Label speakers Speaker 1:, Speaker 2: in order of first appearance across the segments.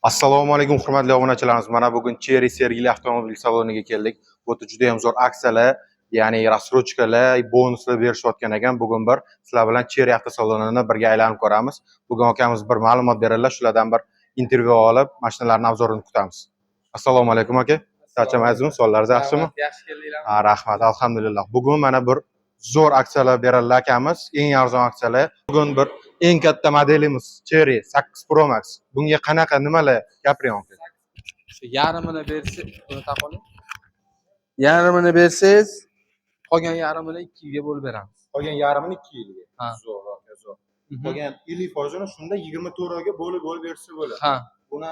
Speaker 1: Assalomu alaykum hurmatli obunachilarimiz. Mana bugun Cherry Sergeli avtomobil saloniga keldik. Bu yerda juda ham zo'r aksiyalar, ya'ni rassrochkalar, bonuslar berishayotgan ekan. Bugun bir sizlar bilan Cherry avtosalonini birga aylanib ko'ramiz. Bugun akamiz bir ma'lumot beradilar, shulardan bir intervyu olib, mashinalarning obzorini kutamiz. Assalomu alaykum aka. Charchamaysizmi? Sonlaringiz yaxshimi?
Speaker 2: Yaxshi keldinglar.
Speaker 1: Ha, rahmat, alhamdulillah. Bugun mana bir zo'r aksiyalar beradilar akamiz. Eng arzon aksiyalar. Bugun bir eng katta modelimiz Cherry 8 Pro Max. Bunga qanaqa nimalar gapiryapsiz?
Speaker 2: Yarmini bersa, buni taqoling. Yarmini bersangiz, qolgan yarmini 2 yilga bo'lib beramiz.
Speaker 1: Qolgan yarmini 2 yilga.
Speaker 2: Ha.
Speaker 1: Zo'r, aka, zo'r. Qolgan 50%ni shunda 24 oyga bo'lib bersa bo'ladi.
Speaker 2: Ha.
Speaker 1: Buni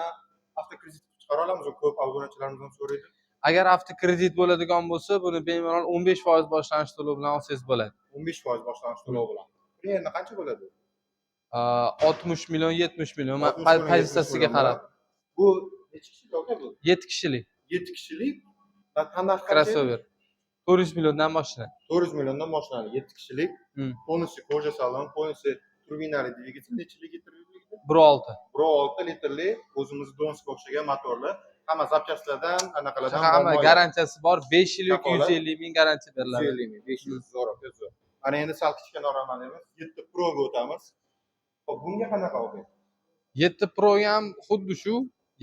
Speaker 1: avtokredit chiqara olamizmi? Ko'p obunachilarimizdan so'raydi.
Speaker 2: Agar avtokredit bo'ladigan bo'lsa, buni bemalol 15% boshlanish to'lovi bilan olsangiz bo'ladi.
Speaker 1: 15% boshlanish to'lovi bilan. Endi qancha bo'ladi?
Speaker 2: 60 million, 70 million.
Speaker 1: 60 million,
Speaker 2: Pozitsiyasiga qarab.
Speaker 1: Bu necha kishilik aka bu?
Speaker 2: 7 kishilik
Speaker 1: 7 kishilik va qanday
Speaker 2: crossover. 400 milliondan boshlanadi.
Speaker 1: 400 milliondan boshlanadi. 7 kishilik. Bonusi koja salon, bonusi turbinali dvigatel, necha litr dvigatel?
Speaker 2: 1.6.
Speaker 1: 1.6 litrli o'zimiz Donskga o'xshagan motorlar. Hamma zapchastlardan, anaqalardan
Speaker 2: Hamma garantiyasi bor. 5 yil yoki 150 ming garantiya beriladi.
Speaker 1: 150 ming, 500 zo'r, zo'r. Mana endi sal kichkina noramanimiz 7 Pro ga o'tamiz. Xo'p, bunga qanaqa o'qiydi?
Speaker 2: 7 Pro ham xuddi shu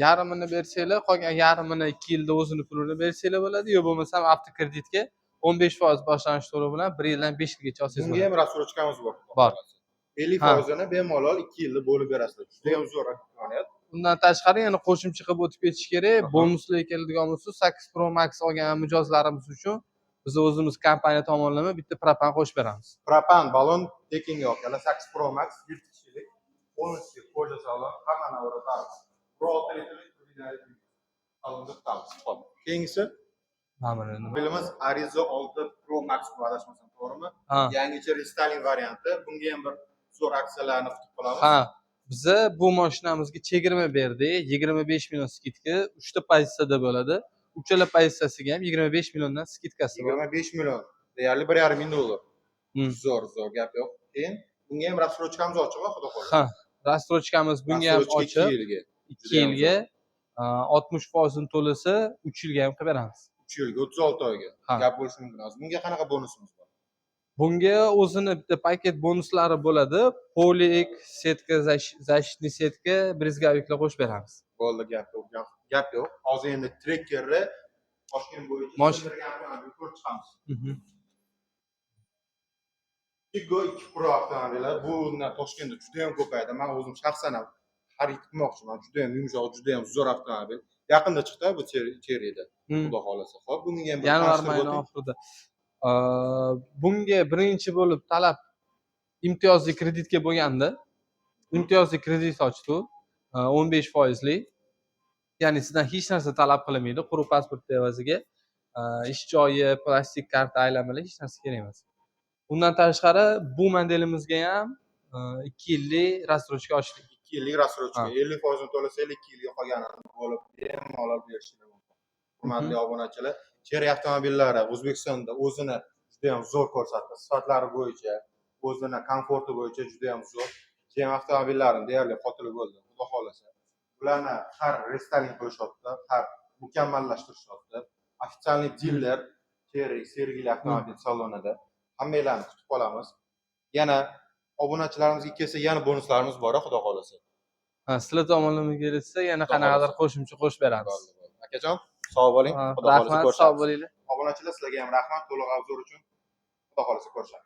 Speaker 2: yarmini bersanglar, qolgan yarmini 2 yilda o'zini pulini bersanglar bo'ladi, yo bo'lmasa avtokreditga 15% boshlanish to'lovi bilan 1 yildan 5 yilgacha olsangiz bo'ladi.
Speaker 1: Bunga ham rassrochkamiz bor.
Speaker 2: Bor.
Speaker 1: 50%ni bemalol 2 yilda bo'lib berasizlar. Juda ham zo'r imkoniyat.
Speaker 2: Undan tashqari yana qo'shimcha qilib o'tib ketish kerak. Bonuslar keladigan bo'lsa, 8 Pro Max olgan mijozlarimiz uchun biz o'zimiz kompaniya tomonidan bitta propan qo'shib beramiz.
Speaker 1: Propan balon tekinga olganlar 8 Pro Max 7 kishilik bonusi koja salon hammani o'rab 1.6 litrli turbinali salonda tutamiz. Xo'p, keyingisi bilamiz Arizo 6 Pro Max bu adashmasam to'g'rimi? Yangicha restyling varianti. Bunga ham bir zo'r aksiyalarni kutib qolamiz.
Speaker 2: Ha, biza bu mashinamizga chegirma berdik. 25 million skidka 3 ta pozitsiyada bo'ladi. Uchala pozitsiyasiga ham 25 milliondan skidkasi bor.
Speaker 1: 25 million. Deyarli 1,5 ming dollar. Zo'r gap yo'q. Keyin bunga ham rassrochkamiz ochiqmi, xudo xohlasa?
Speaker 2: Ha, rassrochkamiz bunga ham ochiq. 2 yilga 60% ni to'lasa 3 yilga ham qilib beramiz.
Speaker 1: 3 yilga 36 oyga. Gap bo'lishi mumkin. Bunga qanaqa bonusimiz bor?
Speaker 2: Bunga o'zini bitta paket bonuslari bo'ladi. Polik, setka, защитный setka, brizgaviklar qo'shib beramiz.
Speaker 1: Bo'ldi, gap yo'q. Hozir endi trekkerni Toshkent bo'yicha ko'rib chiqamiz. Tiggo 2 Pro avtomobillar bundan Toshkentda juda ham ko'paydi. Men o'zim shaxsan ham xarid qilmoqchiman. Juda ham yumshoq, juda ham zo'r avtomobil. Yaqinda chiqdi bu Cherryda. Xudo xolasa. Xo'p, bunga ham
Speaker 2: yanvar oyi oxirida. Bunga birinchi bo'lib talab imtiyozli kreditga bo'lganda, imtiyozli kredit ochdi 15% li. Ya'ni sizdan hech narsa talab qilinmaydi, quruq pasport evaziga ish joyi, plastik karta aylamalar hech narsa kerak emas. Undan tashqari bu modelimizga ham 2 yillik rassrochka ochdik.
Speaker 1: 2 yillik rassrochka 50% ni to'lasa 2 yilga qolganini bo'lib bemalol berishimiz mumkin. Hurmatli obunachilar, Cherry avtomobillari O'zbekistonda o'zini juda ham zo'r ko'rsatdi. Sifatlari bo'yicha, o'zini komforti bo'yicha juda ham zo'r. Cherry avtomobillarini deyarli qotili bo'ldi, xudo xolasa. Ularni har restyling qilishyapti, har mukammallashtirishyapti. Ofitsialniy diler Cherry Sergeli avtomobil salonida hammalarni kutib qolamiz. Yana obunachilarimizga kelsa, yana bonuslarimiz bor, xudo xolasa.
Speaker 2: Ha, sizlar tomonidan kelsa, yana qanaqadir qo'shimcha qo'shib beramiz.
Speaker 1: Akajon, sog' bo'ling.
Speaker 2: Xudo xolasa ko'rishamiz. Sog' bo'linglar.
Speaker 1: Obunachilar, sizlarga ham rahmat to'liq obzor uchun. Xudo xolasa ko'rishamiz.